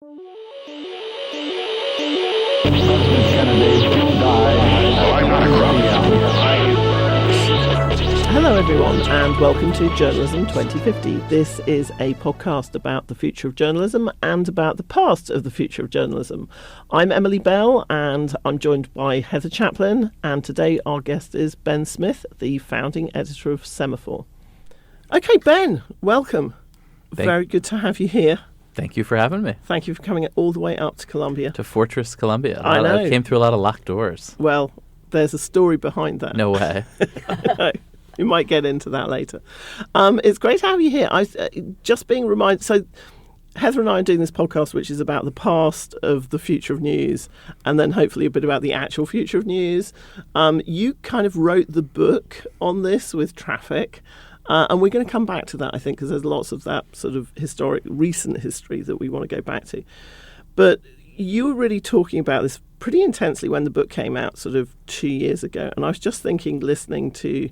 Hello everyone and welcome to Journalism 2050. This is a podcast about the future of journalism and about the past of the future of journalism. I'm Emily Bell and I'm joined by Heather Chaplin, and today our guest is Ben Smith, the founding editor of Semafor. Okay, Ben, welcome. Very good to have you here. Thank you for having me. Thank you for coming all the way up to Columbia. To Fortress Columbia. I know. I came through a lot of locked doors. Well, there's a story behind that. No way. We might get into that later. It's great to have you here. Just being reminded, so Heather and I are doing this podcast which is about the past of the future of news and then hopefully a bit about the actual future of news. You kind of wrote the book on this with Traffic. And we're going to come back to that, I think, because there's lots of that sort of recent history that we want to go back to. But you were really talking about this pretty intensely when the book came out sort of 2 years ago. And I was just thinking, listening to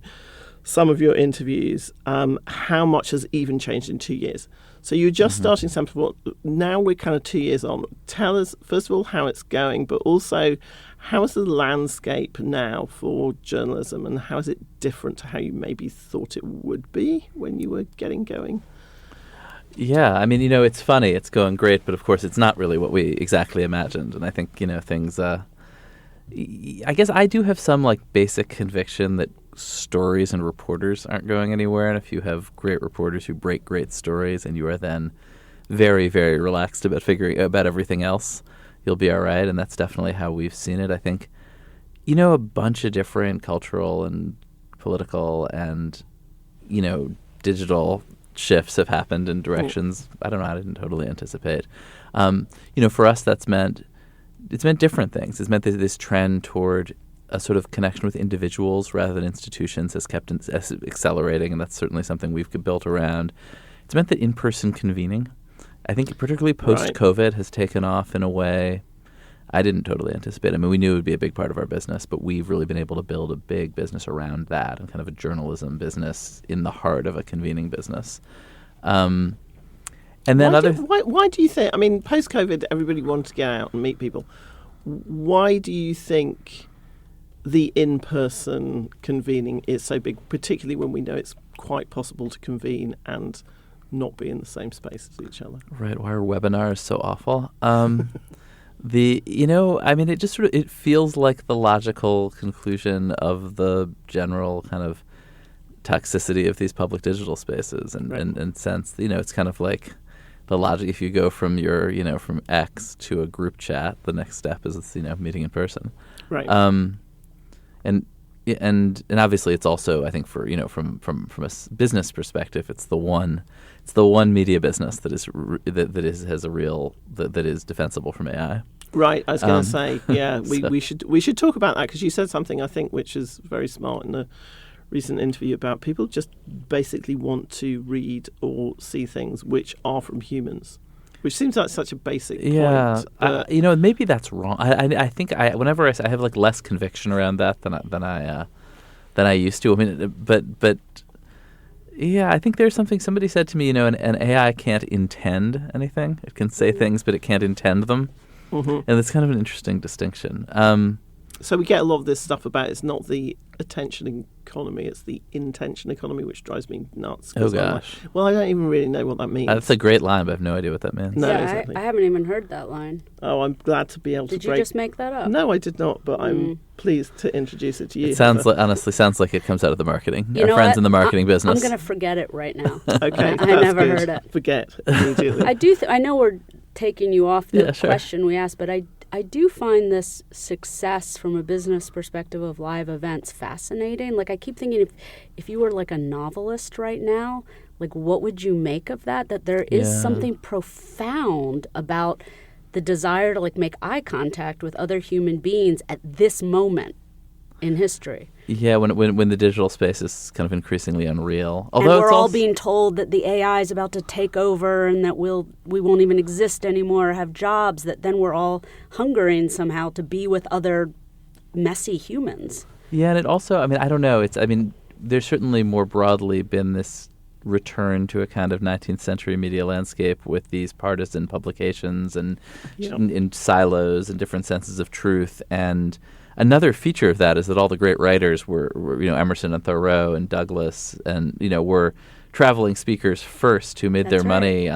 some of your interviews, how much has even changed in 2 years. So you're just starting Semafor. Now we're kind of 2 years on. Tell us, first of all, how it's going, but also how is the landscape now for journalism and how is it different to how you maybe thought it would be when you were getting going? Yeah, I mean, it's funny. It's going great, but of course it's not really what we exactly imagined. And I think, things, I guess I do have some basic conviction that stories and reporters aren't going anywhere. And if you have great reporters who break great stories and you are then very, very relaxed about figuring about everything else, you'll be all right. And that's definitely how we've seen it. I think, a bunch of different cultural and political and, digital shifts have happened in directions I didn't totally anticipate. For us, it's meant different things. It's meant that this trend toward a sort of connection with individuals rather than institutions has kept accelerating, and that's certainly something we've built around. It's meant that in-person convening, I think particularly post-COVID, has taken off in a way I didn't totally anticipate. I mean, we knew it would be a big part of our business, but we've really been able to build a big business around that and kind of a journalism business in the heart of a convening business. And then why do you think, I mean, post-COVID, everybody wanted to get out and meet people. Why do you think the in-person convening is so big, particularly when we know it's quite possible to convene and not be in the same space as each other? Right. Why are webinars so awful? It just it feels like the logical conclusion of the general kind of toxicity of these public digital spaces, and sense, it's kind of like the logic. If you go from from X to a group chat, the next step is meeting in person. Right. And obviously it's also, I think, for from a business perspective, it's the one media business that is defensible from AI. Right. I was going to say, yeah, we should talk about that, because you said something I think which is very smart in a recent interview about people just basically want to read or see things which are from humans. Which seems like such a basic point. Yeah, maybe that's wrong. I think whenever I have less conviction around that than I used to. I mean, but yeah, I think there's something somebody said to me. An AI can't intend anything. It can say things, but it can't intend them, and it's kind of an interesting distinction. So we get a lot of this stuff about it's not the attention economy, it's the intention economy, which drives me nuts. Oh, gosh. Well, I don't even really know what that means. That's a great line, but I have no idea what that means. No, yeah, exactly. I haven't even heard that line. Oh, I'm glad to be able to Did you just make that up? No, I did not, but I'm pleased to introduce it to you. It honestly sounds like it comes out of the marketing. Our friends in the marketing business. I'm going to forget it right now. Okay, I never heard it. Forget immediately. I know we're taking you off the question we asked, but I do find this success from a business perspective of live events fascinating. I keep thinking if you were a novelist right now, what would you make of that? That there is something profound about the desire to make eye contact with other human beings at this moment in history. Yeah, when the digital space is kind of increasingly unreal. Although and we're all being told that the AI is about to take over and that we won't even exist anymore or have jobs, that then we're all hungering somehow to be with other messy humans. Yeah, and it also, I don't know, there's certainly more broadly been this return to a kind of 19th century media landscape with these partisan publications and in silos and different senses of truth. And another feature of that is that all the great writers were Emerson and Thoreau and Douglass and, were traveling speakers first who made their money,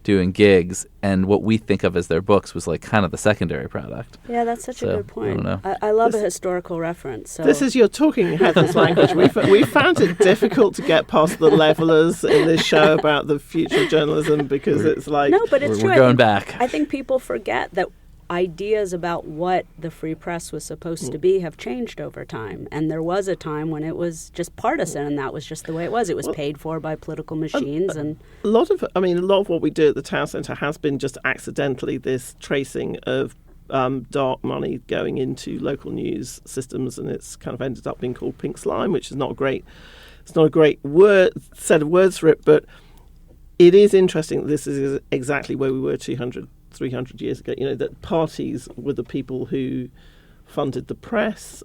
doing gigs. And what we think of as their books was like kind of the secondary product. Yeah, that's such a good point. I don't know. I love a historical reference. So. This is your talking Heather's language. We found it difficult to get past the levelers in this show about the future of journalism because it's like... No, but it's true. We're going back. I think people forget that ideas about what the free press was supposed to be have changed over time. And there was a time when it was just partisan, and that was just the way it was. It was paid for by political machines. And a lot of what we do at the Town Centre has been just accidentally this tracing of dark money going into local news systems, and it's kind of ended up being called pink slime, which is not a great set of words for it, but it is interesting that this is exactly where we were 300 years ago, that parties were the people who funded the press.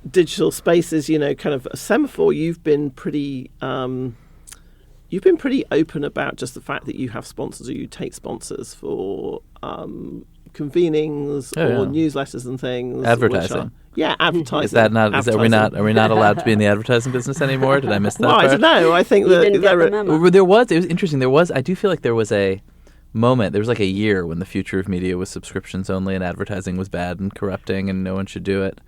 Digital spaces, kind of Semafor, you've been pretty open about just the fact that you have sponsors or you take sponsors for convenings or newsletters and things. Advertising. Advertising. Is that not? Are we not allowed to be in the advertising business anymore? Did I miss that? Well, part? I don't know. I think that there was. It was interesting. I do feel like there was a moment. There was like a year when the future of media was subscriptions only, and advertising was bad and corrupting, and no one should do it.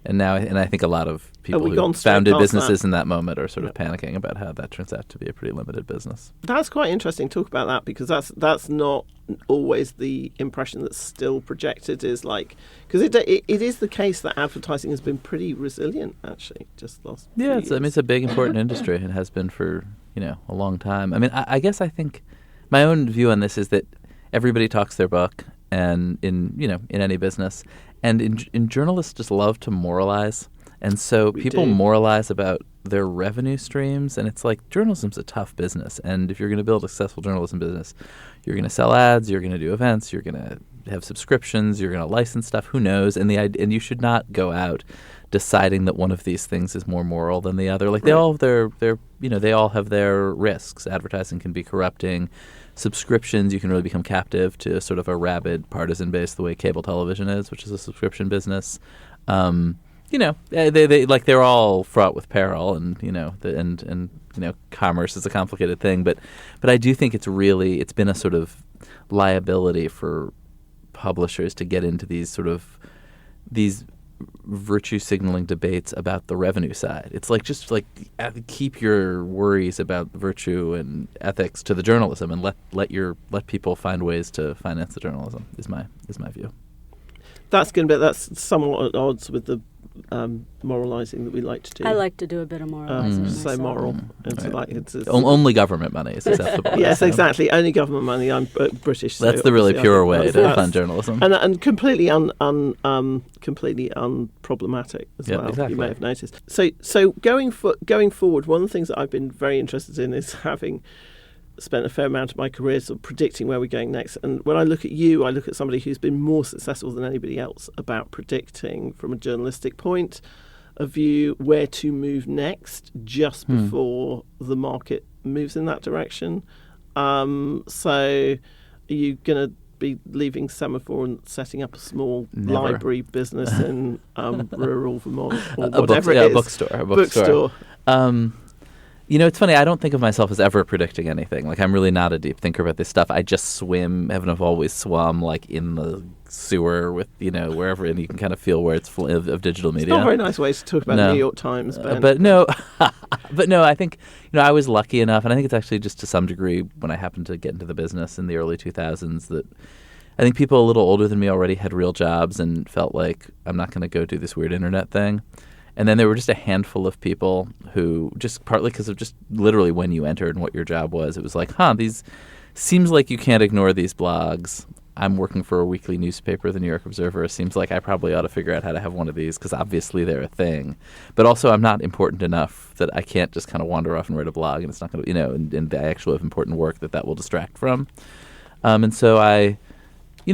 And now, I think a lot of people who founded businesses in that moment are sort of panicking about how that turns out to be a pretty limited business. That's quite interesting to talk about that, because that's not always the impression that's still projected. Is like, because it is the case that advertising has been pretty resilient actually just last few years. It's a big important industry and has been for a long time. I guess I think my own view on this is that everybody talks their book, and in any business. And in journalists just love to moralize. And so people moralize about their revenue streams. And it's like journalism's a tough business. And if you're going to build a successful journalism business, you're going to sell ads, you're going to do events, you're going to have subscriptions, you're going to license stuff, who knows? And you should not go out deciding that one of these things is more moral than the other. Like they all have they all have their risks. Advertising can be corrupting. Subscriptions, you can really become captive to sort of a rabid partisan base, the way cable television is, which is a subscription business. They're all fraught with peril, and commerce is a complicated thing. But I do think it's been a sort of liability for publishers to get into these virtue signaling debates about the revenue side. It's like just like keep your worries about virtue and ethics to the journalism, and let people find ways to finance the journalism. Is my view. That's somewhat at odds with the moralizing that we like to do. I like to do a bit of moralizing. So moral. Only government money is acceptable. Yes, exactly. Only government money. I'm British. That's the really pure way to fund journalism, and completely completely unproblematic as well. Exactly. You may have noticed. So going forward, one of the things that I've been very interested in is having spent a fair amount of my career sort of predicting where we're going next. And when I look at you, I look at somebody who's been more successful than anybody else about predicting from a journalistic point of view where to move next just before the market moves in that direction. So are you going to be leaving Semafor and setting up a small library business in rural Vermont or whatever it is? A bookstore. It's funny. I don't think of myself as ever predicting anything. Like, I'm really not a deep thinker about this stuff. I just swim. I've always swum, like, in the sewer with, wherever, and you can kind of feel where it's full of digital media. It's not a very nice way to talk about the New York Times, Ben. But no, I think, I was lucky enough, and I think it's actually just to some degree when I happened to get into the business in the early 2000s that I think people a little older than me already had real jobs and felt like, I'm not going to go do this weird internet thing. And then there were just a handful of people who, just partly because of just literally when you entered and what your job was, it was like, these seems like you can't ignore these blogs. I'm working for a weekly newspaper, the New York Observer. It seems like I probably ought to figure out how to have one of these because obviously they're a thing. But also I'm not important enough that I can't just kind of wander off and write a blog and it's not going to, and I actually have important work that will distract from. And so I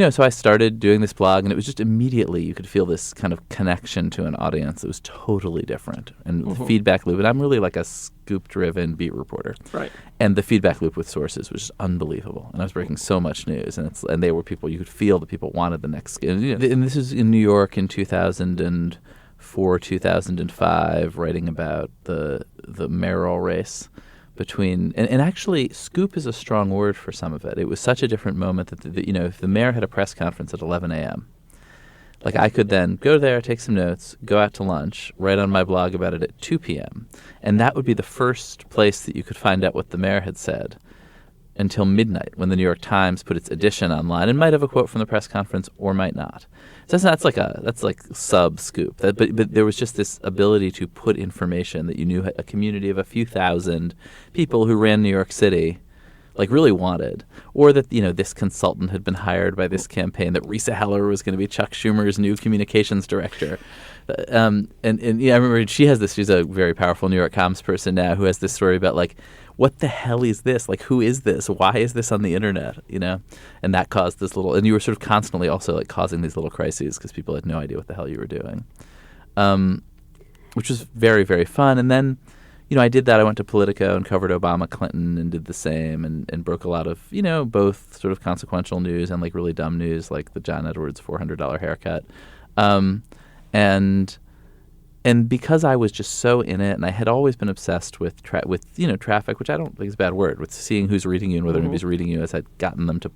so I started doing this blog, and it was just immediately you could feel this kind of connection to an audience that was totally different. And the feedback loop, and I'm really like a scoop-driven beat reporter. Right. And the feedback loop with sources was just unbelievable. And I was breaking so much news, and they were people, you could feel that people wanted the next. And this is in New York in 2004, 2005, writing about the mayoral race. Between and actually, scoop is a strong word for some of it. It was such a different moment that if the mayor had a press conference at 11 a.m., like I could then go there, take some notes, go out to lunch, write on my blog about it at 2 p.m., and that would be the first place that you could find out what the mayor had said until midnight, when the New York Times put its edition online and might have a quote from the press conference or might not. So that's like sub scoop. But there was just this ability to put information that you knew a community of a few thousand people who ran New York City like really wanted, or that this consultant had been hired by this campaign, that Risa Heller was going to be Chuck Schumer's new communications director. And I remember she has this. She's a very powerful New York comms person now who has this story about like, what the hell is this? Like, who is this? Why is this on the internet? And that caused this little. And you were sort of constantly also like causing these little crises because people had no idea what the hell you were doing, which was very, very fun. And then, I did that. I went to Politico and covered Obama, Clinton, and did the same, and broke a lot of both sort of consequential news and like really dumb news, like the John Edwards $400 haircut, And because I was just so in it, and I had always been obsessed with traffic, which I don't think is a bad word, with seeing who's reading you and whether anybody's reading you, as I'd gotten them to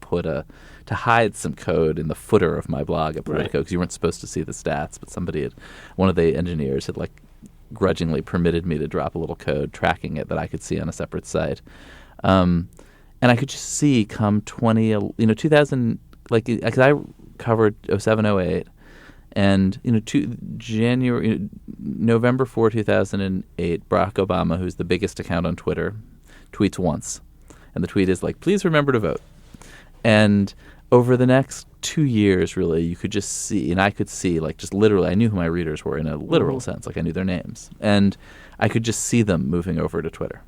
hide some code in the footer of my blog at Politico, because you weren't supposed to see the stats, but one of the engineers had like grudgingly permitted me to drop a little code tracking it that I could see on a separate site, and I could just see come 2000, like, because I covered 07, 08. And November 4, 2008, Barack Obama, who's the biggest account on Twitter, tweets once, and the tweet is like, "Please remember to vote." And over the next 2 years, really, you could just see, and I could see, like, just literally, I knew who my readers were in a literal sense, like I knew their names, and I could just see them moving over to Twitter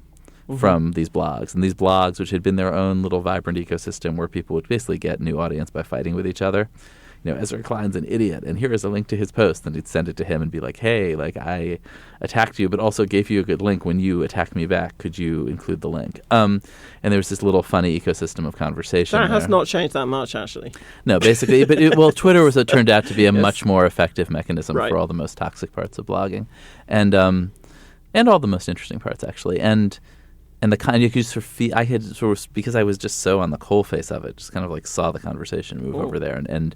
from these blogs, and these blogs, which had been their own little vibrant ecosystem, where people would basically get new audience by fighting with each other. Ezra Klein's an idiot, and here is a link to his post. And he'd send it to him and be like, hey, like, I attacked you, but also gave you a good link when you attacked me back. Could you include the link? And there was this little funny ecosystem of conversation. That has not changed that much, actually. No, basically. But Twitter turned out to be a much more effective mechanism for all the most toxic parts of blogging, and all the most interesting parts, actually. And the kind you could just sort of feel, I had sort of, because I was just so on the coalface of it, just kind of like saw the conversation move over there. And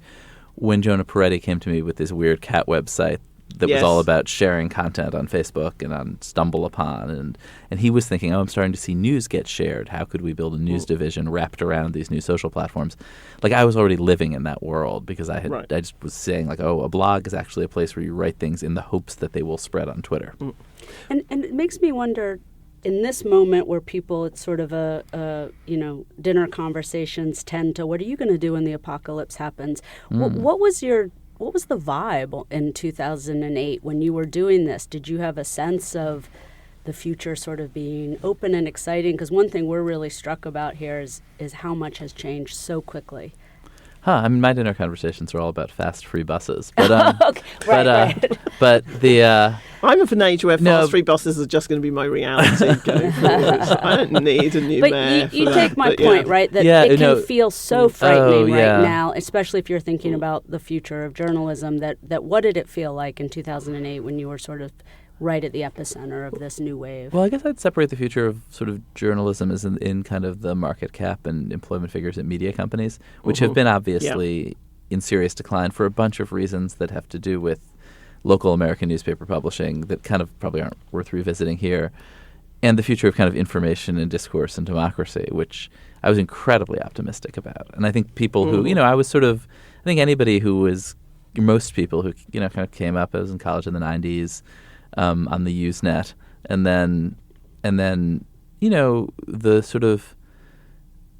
when Jonah Peretti came to me with this weird cat website that was all about sharing content on Facebook and on StumbleUpon, and he was thinking, I'm starting to see news get shared. How could we build a news division wrapped around these new social platforms? Like, I was already living in that world because I just was saying, like, a blog is actually a place where you write things in the hopes that they will spread on Twitter. And it makes me wonder, in this moment where people, it's sort of dinner conversations tend to, what are you going to do when the apocalypse happens? What was the vibe in 2008 when you were doing this? Did you have a sense of the future sort of being open and exciting? Because one thing we're really struck about here is how much has changed so quickly. I mean, my dinner conversations are all about fast, free buses. But, okay. Right. But the... I'm of an age where fast, free buses are just going to be my reality going forward. I don't need a new mayor. But you take my point, right? That it can feel so frightening right now, especially if you're thinking about the future of journalism. That what did it feel like in 2008 when you were sort of right at the epicenter of this new wave? Well, I guess I'd separate the future of sort of journalism as in kind of the market cap and employment figures at media companies, which have been obviously in serious decline for a bunch of reasons that have to do with local American newspaper publishing that kind of probably aren't worth revisiting here, and the future of kind of information and discourse and democracy, which I was incredibly optimistic about. And I think people who, I think anybody who was, most people who, kind of came up, I was in college in the 90s, on the Usenet, and then the sort of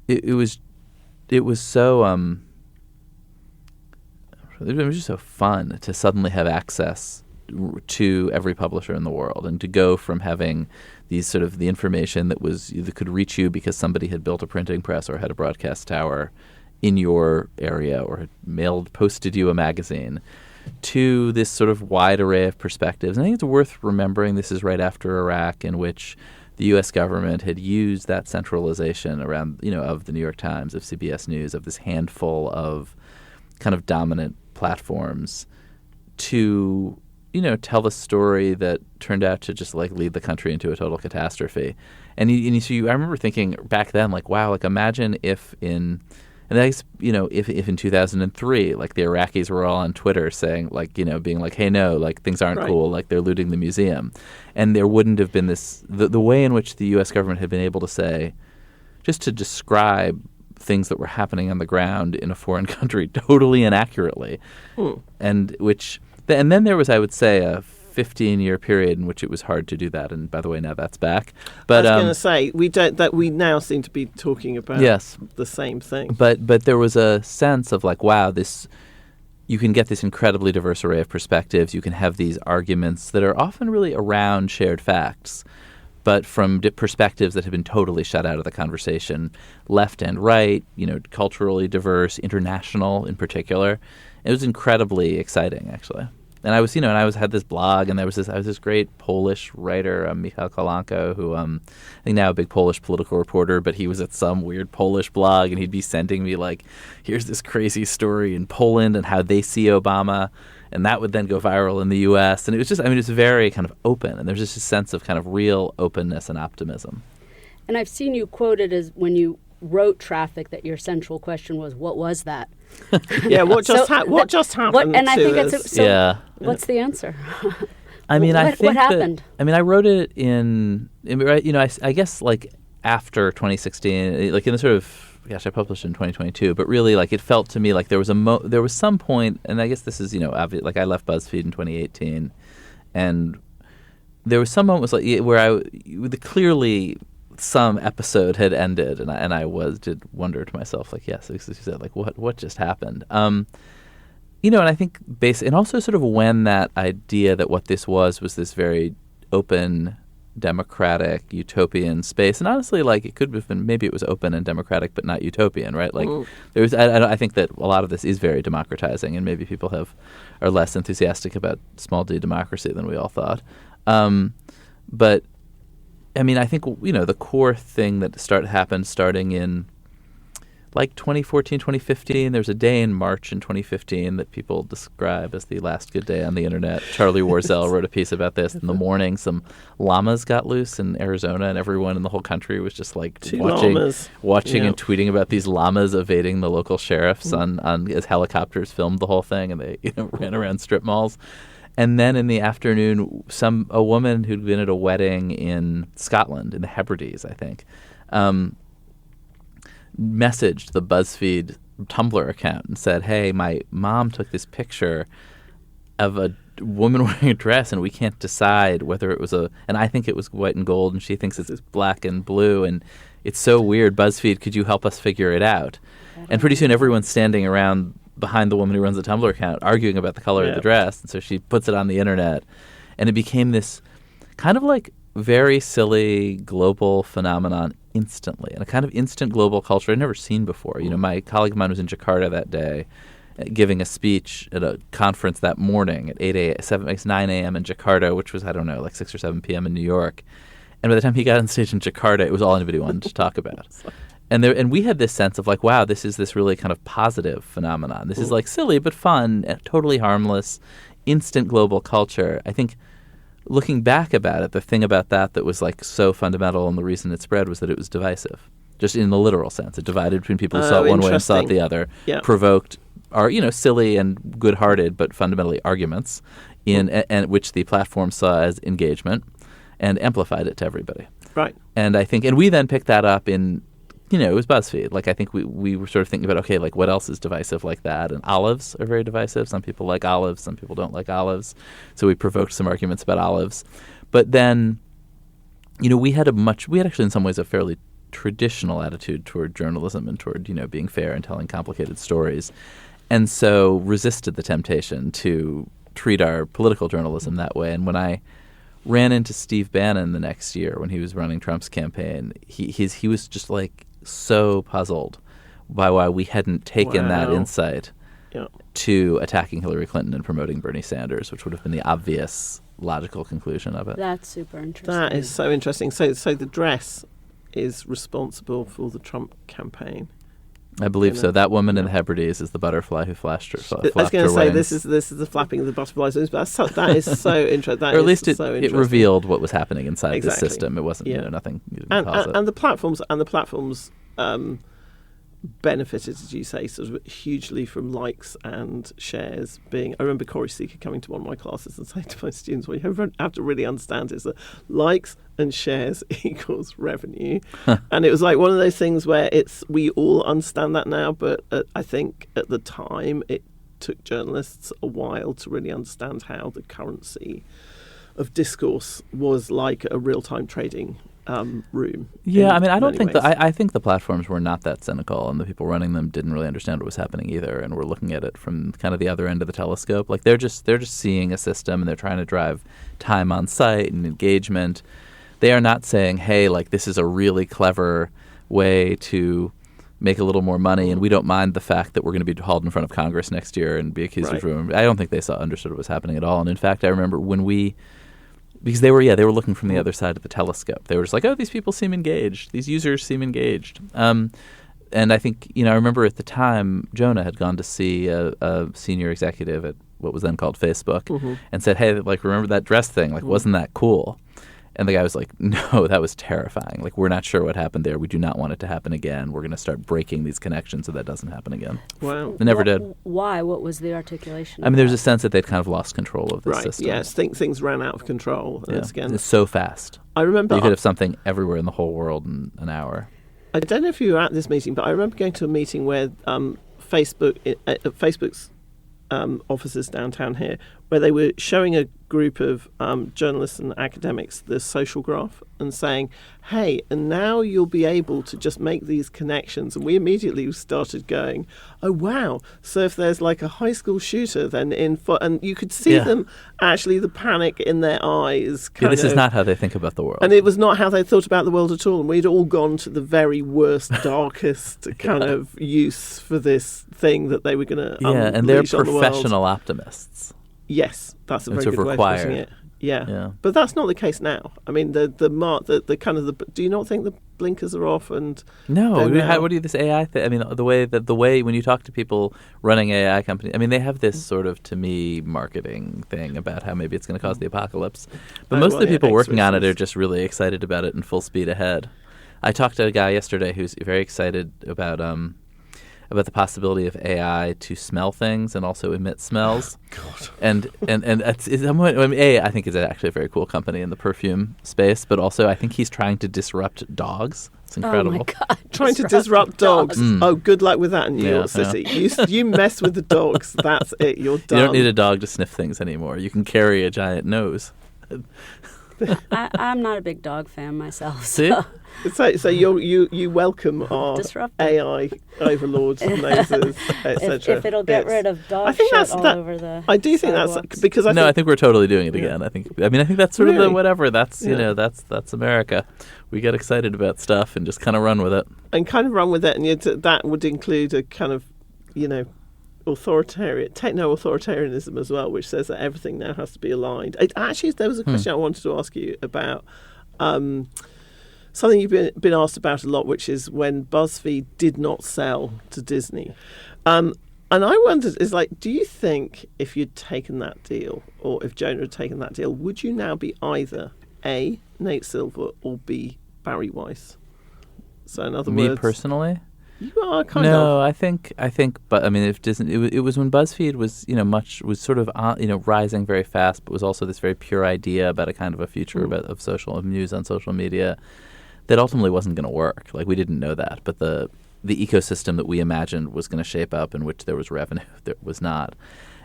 it was so it was just so fun to suddenly have access to every publisher in the world, and to go from having these sort of the information that could reach you because somebody had built a printing press or had a broadcast tower in your area or had posted you a magazine, to this sort of wide array of perspectives. And I think it's worth remembering this is right after Iraq, in which the U.S. government had used that centralization around, of the New York Times, of CBS News, of this handful of kind of dominant platforms to, tell a story that turned out to just like lead the country into a total catastrophe. And I remember thinking back then, like, wow, like imagine if in 2003, like the Iraqis were all on Twitter saying, like, being like, hey, no, like things aren't cool, like they're looting the museum. And there wouldn't have been this, the way in which the U.S. government had been able to say, just to describe things that were happening on the ground in a foreign country totally inaccurately. And then there was, I would say, a 15-year period in which it was hard to do that. And by the way, now that's back. But I was going to say, we now seem to be talking about the same thing. But there was a sense of like, wow, you can get this incredibly diverse array of perspectives. You can have these arguments that are often really around shared facts, but from perspectives that have been totally shut out of the conversation, left and right, culturally diverse, international in particular. It was incredibly exciting, actually. And I was, had this blog, and I was this great Polish writer, Michał Kolanko, who I think now a big Polish political reporter, but he was at some weird Polish blog, and he'd be sending me like, here's this crazy story in Poland and how they see Obama, and that would then go viral in the U.S. And it was just, it's very kind of open, and there's just a sense of kind of real openness and optimism. And I've seen you quoted as when you wrote Traffic that your central question was, what was that? Yeah, what just happened? And I think what's the answer? I mean, what happened? I wrote it I guess like after 2016, like in the sort of, I published in 2022, but really like it felt to me like there was some point, and I guess this is, obvious, like I left BuzzFeed in 2018, and there was some moment where clearly some episode had ended, and I did wonder to myself, like, yes, as you said, like what just happened, and I think and also sort of when that idea that what this was this very open, democratic, utopian space, and honestly, like it could have been, maybe it was open and democratic, but not utopian, right? Like there's, I think that a lot of this is very democratizing, and maybe people are less enthusiastic about small d democracy than we all thought, but. I think, the core thing that happened starting in like 2014, 2015, there's a day in March in 2015 that people describe as the last good day on the internet. Charlie Warzel wrote a piece about this. In the morning, some llamas got loose in Arizona, and everyone in the whole country was just like watching and tweeting about these llamas evading the local sheriffs on as helicopters filmed the whole thing, and they ran around strip malls. And then in the afternoon, a woman who'd been at a wedding in Scotland, in the Hebrides, I think, messaged the BuzzFeed Tumblr account and said, hey, my mom took this picture of a woman wearing a dress, and we can't decide whether it was and I think it was white and gold, and she thinks it's black and blue, and it's so weird. BuzzFeed, could you help us figure it out? And pretty soon everyone's standing around behind the woman who runs the Tumblr account arguing about the color of the dress. And so she puts it on the internet, and it became this kind of like very silly global phenomenon instantly, and a kind of instant global culture I'd never seen before. My colleague of mine was in Jakarta that day giving a speech at a conference that morning at 9 a.m. in Jakarta, which was, I don't know, like 6 or 7 p.m. in New York. And by the time he got on stage in Jakarta, it was all anybody wanted to talk about. And we had this sense of like, wow, this is this really kind of positive phenomenon. This is like silly but fun, totally harmless, instant global culture. I think looking back about it, the thing about that was like so fundamental, and the reason it spread was that it was divisive, just in the literal sense. It divided between people who saw it one way and saw it the other, provoked silly and good-hearted but fundamentally arguments and which the platform saw as engagement and amplified it to everybody. Right. And I think, and we then picked that up in, it was BuzzFeed. Like, I think we were sort of thinking about, okay, like, what else is divisive like that? And olives are very divisive. Some people like olives. Some people don't like olives. So we provoked some arguments about olives. But then, we had actually in some ways a fairly traditional attitude toward journalism and toward, being fair and telling complicated stories. And so resisted the temptation to treat our political journalism that way. And when I ran into Steve Bannon the next year when he was running Trump's campaign, he was just like so puzzled why we hadn't taken that Wow. insight to attacking Hillary Clinton and promoting Bernie Sanders, which would have been the obvious logical conclusion of it. That's super interesting. That is so interesting. So the dress is responsible for the Trump campaign. I believe so. That woman in the Hebrides is the butterfly who flashed her. I was going to say this is the flapping of the butterflies. That is so interesting. Or at least it revealed what was happening inside the system. It wasn't nothing. And the platforms benefited, as you say, sort of hugely from likes and shares being. I remember Corey Seeker coming to one of my classes and saying to my students, "What you have to really understand is that likes and shares equals revenue," and it was like one of those things where we all understand that now, but I think at the time it took journalists a while to really understand how the currency of discourse was like a real-time trading room. Yeah, I mean, I don't think I think the platforms were not that cynical, and the people running them didn't really understand what was happening either, and were looking at it from kind of the other end of the telescope. Like they're just seeing a system, and they're trying to drive time on site and engagement. They are not saying, "Hey, like this is a really clever way to make a little more money, and we don't mind the fact that we're going to be hauled in front of Congress next year and be accused of ruin." I don't think they understood what was happening at all. And in fact, I remember because they were looking from the other side of the telescope. They were just like, oh, these people seem engaged. These users seem engaged. And I think, I remember at the time, Jonah had gone to see a senior executive at what was then called Facebook and said, hey, like, remember that dress thing? Like, wasn't that cool? And the guy was like, no, that was terrifying. Like, we're not sure what happened there. We do not want it to happen again. We're going to start breaking these connections so that doesn't happen again. Wow. It never did. Why? What was the articulation? I mean, there's a sense that they'd kind of lost control of the system. Yes, things ran out of control. And it's so fast. I remember you could have something everywhere in the whole world in an hour. I don't know if you were at this meeting, but I remember going to a meeting where Facebook's offices downtown here, where they were showing a group of journalists and academics the social graph and saying, hey, and now you'll be able to just make these connections. And we immediately started going, oh, wow. So if there's like a high school shooter, then and you could see them, actually, the panic in their eyes. This is not how they think about the world. And it was not how they thought about the world at all. And we'd all gone to the very worst, darkest kind of use for this thing that they were going to and they're professional optimists. Yes, that's a very good way of putting it. Yeah, but that's not the case now. I mean, the kind of the. Do you not think the blinkers are off? And no, what do you this AI thing? I mean, the way when you talk to people running AI companies, I mean, they have this sort of, to me, marketing thing about how maybe it's going to cause the apocalypse. But most of the people working on it are just really excited about it and full speed ahead. I talked to a guy yesterday who's very excited about the possibility of AI to smell things and also emit smells. God. And I think it's actually a very cool company in the perfume space, but also I think he's trying to disrupt dogs. It's incredible. Oh my God. Trying to disrupt dogs. Oh, good luck with that in New York City. You mess with the dogs, that's it. You're done. You don't need a dog to sniff things anymore. You can carry a giant nose. I'm not a big dog fan myself. See? So you welcome our AI overlords, noses, etc. If it'll get rid of dog shit all over the I do think sidewalks. that's because I think we're totally doing it again. I think that's sort of the whatever. That's that's America. We get excited about stuff and just kind of run with it. And that would include a kind of techno-authoritarianism as well, which says that everything now has to be aligned. Actually, there was a question I wanted to ask you about something you've been asked about a lot, which is when BuzzFeed did not sell to Disney. And I wondered, do you think if you'd taken that deal, or if Jonah had taken that deal, would you now be either A, Nate Silver, or B, Barry Weiss? So in other words... Me personally? You are kind of. No, I think, but I mean, if Disney, it was when BuzzFeed was, was sort of, rising very fast, but was also this very pure idea about a kind of a future of news on social media that ultimately wasn't going to work. Like, we didn't know that, but the ecosystem that we imagined was going to shape up in which there was revenue, there was not.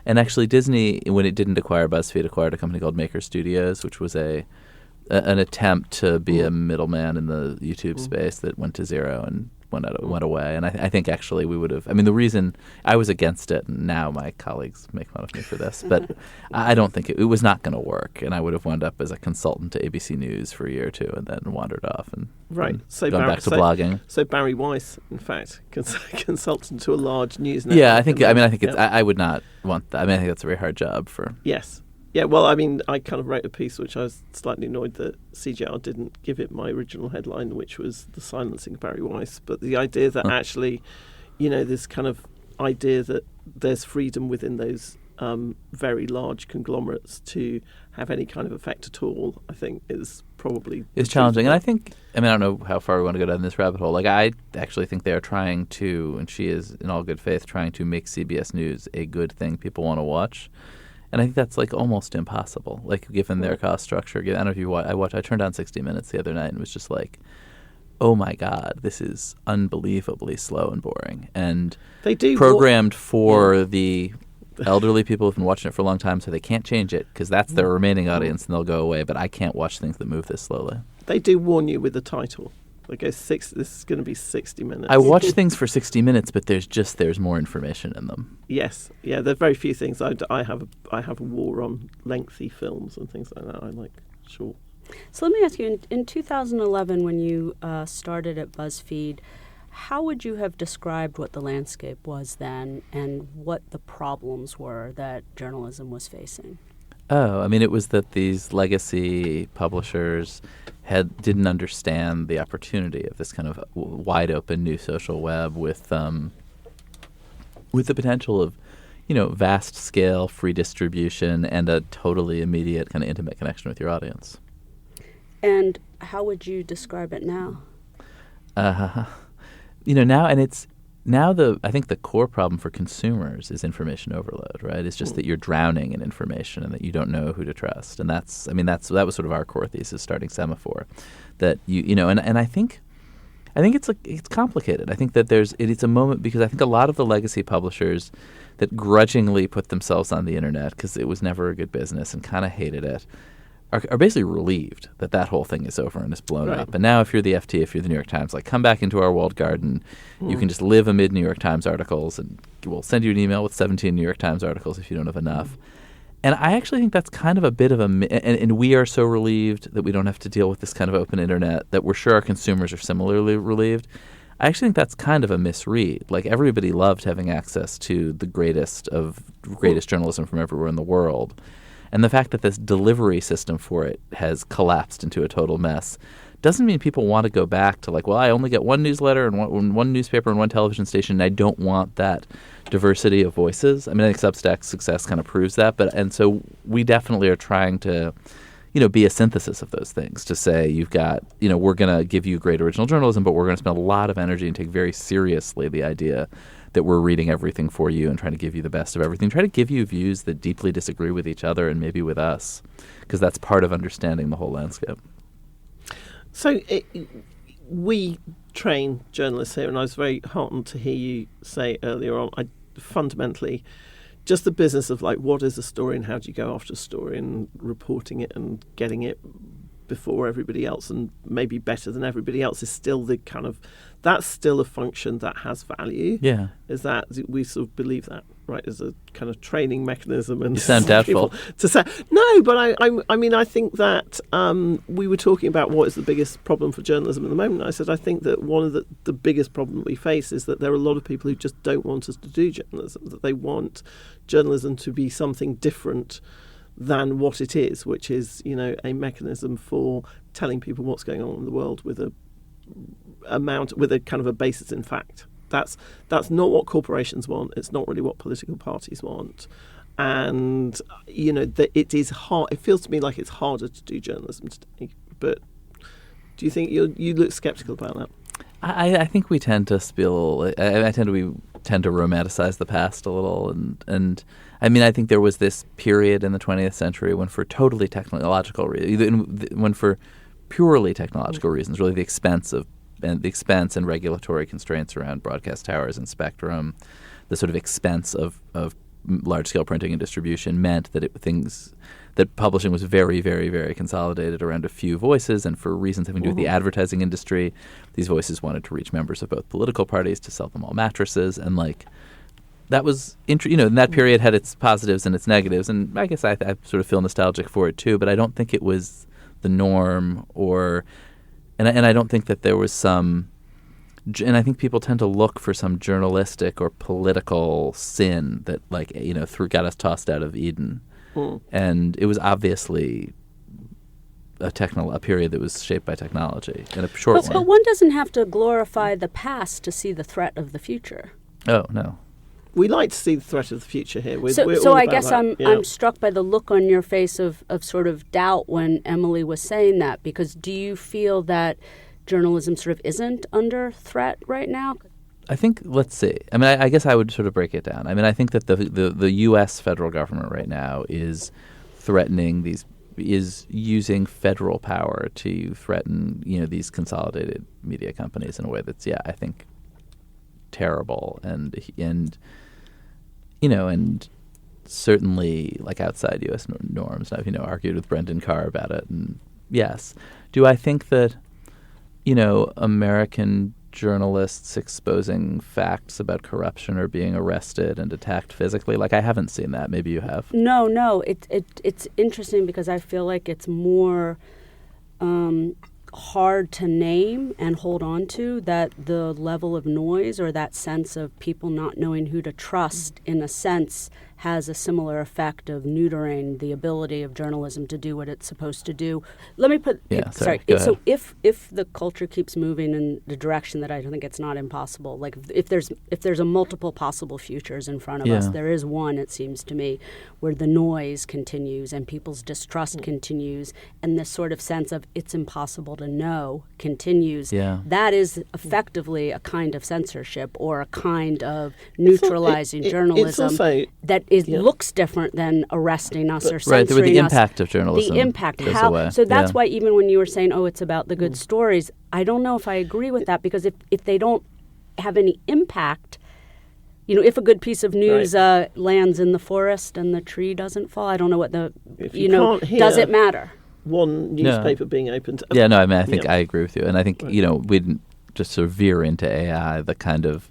And actually, Disney, when it didn't acquire BuzzFeed, acquired a company called Maker Studios, which was an attempt to be a middleman in the YouTube space that went to zero and went away. And I think actually we would have. I mean, the reason I was against it, and now my colleagues make fun of me for this, but I don't think it was not going to work. And I would have wound up as a consultant to ABC News for a year or two, and then wandered off and gone back to blogging. So Barry Weiss, in fact, consultant to a large news network. Yeah, I think it's. I would not want that. I mean, I think that's a very hard job for. Yes. Yeah, well, I mean, I kind of wrote a piece which I was slightly annoyed that CJR didn't give it my original headline, which was The Silencing of Barry Weiss. But the idea that actually, this kind of idea that there's freedom within those very large conglomerates to have any kind of effect at all, I think is probably... It's challenging. And I don't know how far we want to go down this rabbit hole. Like, I actually think they are trying to, and she is in all good faith, trying to make CBS News a good thing people want to watch. And I think that's like almost impossible, like given their cost structure. I don't know if you watch. I turned on 60 Minutes the other night and was just like, oh my God, this is unbelievably slow and boring. And they do programmed for the elderly people who've been watching it for a long time, so they can't change it because that's their remaining audience and they'll go away. But I can't watch things that move this slowly. They do warn you with the title. They go, this is going to be 60 minutes. I watch things for 60 minutes, but there's more information in them. Yes. Yeah, there are very few things. I have a war on lengthy films and things like that. I like short. So let me ask you, in 2011, when you started at BuzzFeed, how would you have described what the landscape was then and what the problems were that journalism was facing? Oh, I mean, it was that these legacy publishers didn't understand the opportunity of this kind of wide open new social web with the potential of, vast scale free distribution and a totally immediate kind of intimate connection with your audience. And how would you describe it now? Now, and it's. Now, I think the core problem for consumers is information overload, right? It's just that you're drowning in information and that you don't know who to trust. And that was sort of our core thesis starting Semafor, that and I think it's complicated. I think that it's a moment because I think a lot of the legacy publishers that grudgingly put themselves on the internet because it was never a good business and kind of hated it are basically relieved that whole thing is over and is blown up. And now if you're the FT, if you're the New York Times, like come back into our walled garden. You can just live amid New York Times articles and we'll send you an email with 17 New York Times articles if you don't have enough. And I actually think that's kind of a bit of and we are so relieved that we don't have to deal with this kind of open internet that we're sure our consumers are similarly relieved. I actually think that's kind of a misread. Like everybody loved having access to the greatest journalism from everywhere in the world. And the fact that this delivery system for it has collapsed into a total mess doesn't mean people want to go back to I only get one newsletter and one newspaper and one television station, and I don't want that diversity of voices. I mean, I think Substack's success kind of proves that. And so we definitely are trying to, be a synthesis of those things to say you've got, we're going to give you great original journalism, but we're going to spend a lot of energy and take very seriously the idea that we're reading everything for you and trying to give you the best of everything. Try to give you views that deeply disagree with each other and maybe with us, because that's part of understanding the whole landscape. So we train journalists here, and I was very heartened to hear you say earlier on, fundamentally, just the business of what is a story and how do you go after a story and reporting it and getting it before everybody else and maybe better than everybody else is still the kind of, that's still a function that has value. Yeah. Is that we sort of believe that, right, as a kind of training mechanism. And you sound doubtful. To say, no, but I mean, I think that we were talking about what is the biggest problem for journalism at the moment. I said, I think that one of the biggest problem we face is that there are a lot of people who just don't want us to do journalism, that they want journalism to be something different than what it is, which is, a mechanism for telling people what's going on in the world with a kind of a basis in fact. That's not what corporations want. It's not really what political parties want. And, it is hard. It feels to me like it's harder to do journalism today. But do you think you look sceptical about that? I think we tend to tend to romanticize the past a little, and I mean, I think there was this period in the 20th century when, for totally technological reasons, when for purely technological reasons, really the expense and regulatory constraints around broadcast towers and spectrum, the sort of expense of large-scale printing and distribution meant that that publishing was very, very, very consolidated around a few voices, and for reasons having to do with the advertising industry, these voices wanted to reach members of both political parties to sell them all mattresses, and that was in that period had its positives and its negatives, and I guess I sort of feel nostalgic for it too, but I don't think it was the norm, and I don't think that there was some. And I think people tend to look for some journalistic or political sin that, got us tossed out of Eden. And it was obviously a period that was shaped by technology in a short one. But one doesn't have to glorify the past to see the threat of the future. Oh, no. We like to see the threat of the future here. So I guess I'm struck by the look on your face of sort of doubt when Emily was saying that, because do you feel that journalism sort of isn't under threat right now? I think, let's see. I mean, I guess I would sort of break it down. I mean, I think that the U.S. federal government right now is using federal power to threaten, these consolidated media companies in a way that's, I think, terrible and certainly outside U.S. norms. I've, argued with Brendan Carr about it. And yes. Do I think that American journalists exposing facts about corruption or being arrested and attacked physically? I haven't seen that. Maybe you have. No. It's interesting because I feel like it's more hard to name and hold on to, that the level of noise or that sense of people not knowing who to trust, in a sense, has a similar effect of neutering the ability of journalism to do what it's supposed to do. Let me put so if the culture keeps moving in the direction that I don't think, it's not impossible. If there's a multiple possible futures in front of us, there is one, it seems to me, where the noise continues and people's distrust continues, and this sort of sense of it's impossible to know continues. That is effectively a kind of censorship or a kind of neutralizing journalism that looks different than arresting us or censoring us. Right, with the impact of journalism. The impact. So that's why even when you were saying, it's about the good stories, I don't know if I agree with that, because if they don't have any impact, if a good piece of news lands in the forest and the tree doesn't fall, I don't know what does it matter? One newspaper being opened. I think I agree with you. And I think, we didn't just sort of veer into AI, the kind of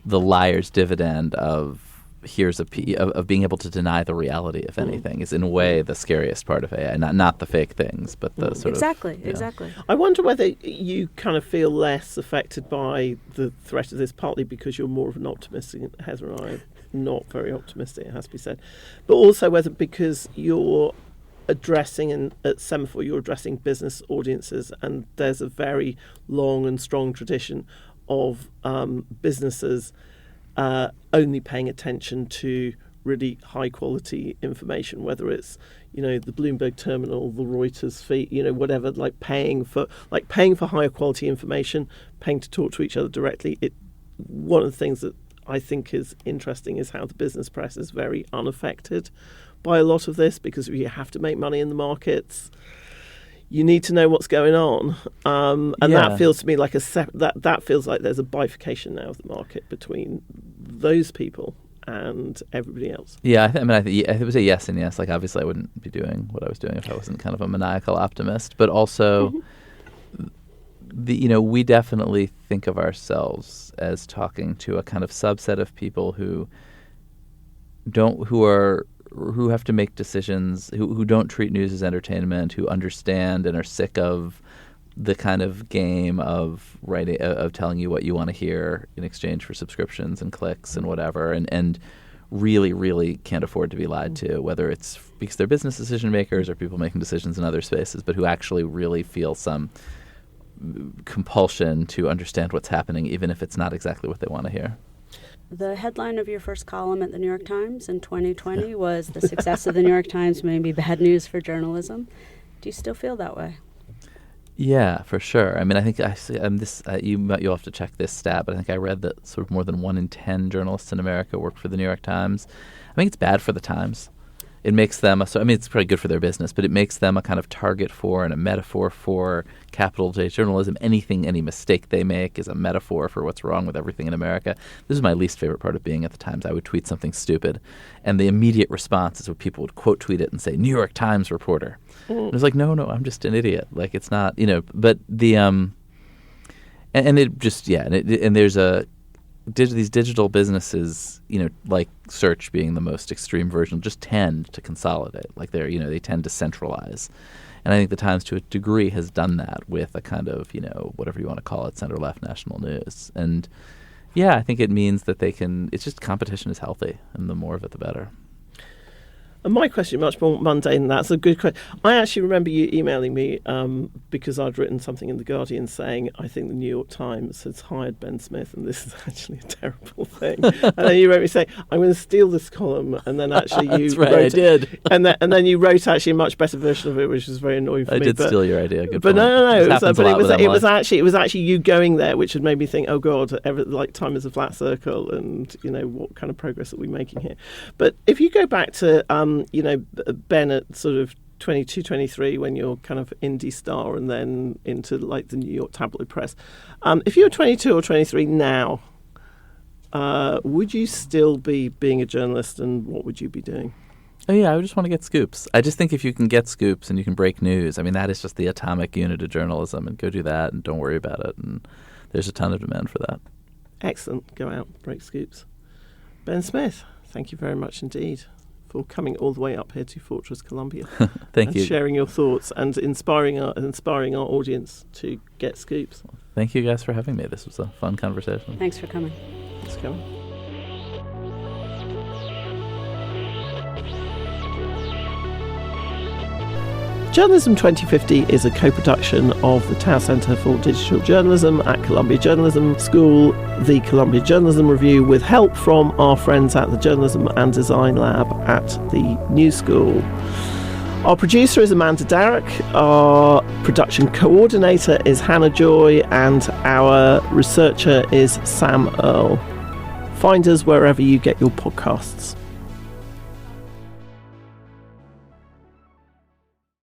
the liar's dividend of of being able to deny the reality, if anything, is in a way the scariest part of AI. Not the fake things, but the sort Exactly. I wonder whether you kind of feel less affected by the threat of this, partly because you're more of an optimist. Heather and I are not very optimistic, it has to be said. But also whether because you're addressing, at Semafor, you're addressing business audiences, and there's a very long and strong tradition of businesses only paying attention to really high quality information, whether it's the Bloomberg terminal, the Reuters feed, whatever, paying for higher quality information, paying to talk to each other directly. One of the things that I think is interesting is how the business press is very unaffected by a lot of this, because you have to make money in the markets. You need to know what's going on, that feels to me like that feels like there's a bifurcation now of the market between those people and everybody else. Yeah, it was a yes and yes. Obviously, I wouldn't be doing what I was doing if I wasn't kind of a maniacal optimist. But also, we definitely think of ourselves as talking to a kind of subset of people who have to make decisions, who don't treat news as entertainment, who understand and are sick of the kind of game of writing, of telling you what you want to hear in exchange for subscriptions and clicks and whatever, and really, really can't afford to be lied to, whether it's because they're business decision makers or people making decisions in other spaces, but who actually really feel some compulsion to understand what's happening, even if it's not exactly what they want to hear. The headline of your first column at the New York Times in 2020 was "The success of the New York Times may be bad news for journalism." Do you still feel that way? Yeah, for sure. I think I see you'll have to check this stat, but I think I read that sort of more than 1 in 10 journalists in America work for the New York Times. I think it's bad for the Times. it makes them it's probably good for their business, but it makes them a kind of target for and a metaphor for capital J journalism. Any mistake they make is a metaphor for what's wrong with everything in America. This is my least favorite part of being at the Times. I would tweet something stupid, and the immediate response is when people would quote tweet it and say, New York Times reporter. And it was like, no, I'm just an idiot. Like, it's not, but the, and it just, and there's these digital businesses, like search being the most extreme version, just tend to consolidate. Like they tend to centralize. And I think the Times, to a degree, has done that with a kind of, whatever you want to call it, center-left national news. And I think it means that it's just competition is healthy, and the more of it, the better. And my question, much more mundane than that, it's a good question. I actually remember you emailing me because I'd written something in The Guardian saying, I think the New York Times has hired Ben Smith and this is actually a terrible thing. And then you wrote me saying, I'm going to steal this column. And then actually you That's right, wrote I did. And then you wrote actually a much better version of it, which was very annoying for me. I did steal your idea. Good but point. no. It was Emily. actually you going there, which had made me think, oh God, time is a flat circle, and what kind of progress are we making here? But if you go back to Ben at sort of 22, 23, when you're kind of indie star and then into like the New York tabloid press. If you were 22 or 23 now, would you still be being a journalist, and what would you be doing? Oh, yeah, I just want to get scoops. I just think if you can get scoops and you can break news, that is just the atomic unit of journalism, and go do that and don't worry about it. And there's a ton of demand for that. Excellent. Go out, break scoops. Ben Smith, thank you very much indeed for coming all the way up here to Fortress Columbia. Thank you. Sharing your thoughts and inspiring our audience to get scoops. Thank you guys for having me. This was a fun conversation. Thanks for coming. Thanks for coming. Journalism 2050 is a co-production of the Tower Centre for Digital Journalism at Columbia Journalism School, the Columbia Journalism Review, with help from our friends at the Journalism and Design Lab at the New School. Our producer is Amanda Darroch, our production coordinator is Hannah Joy, and our researcher is Sam Earle. Find us wherever you get your podcasts.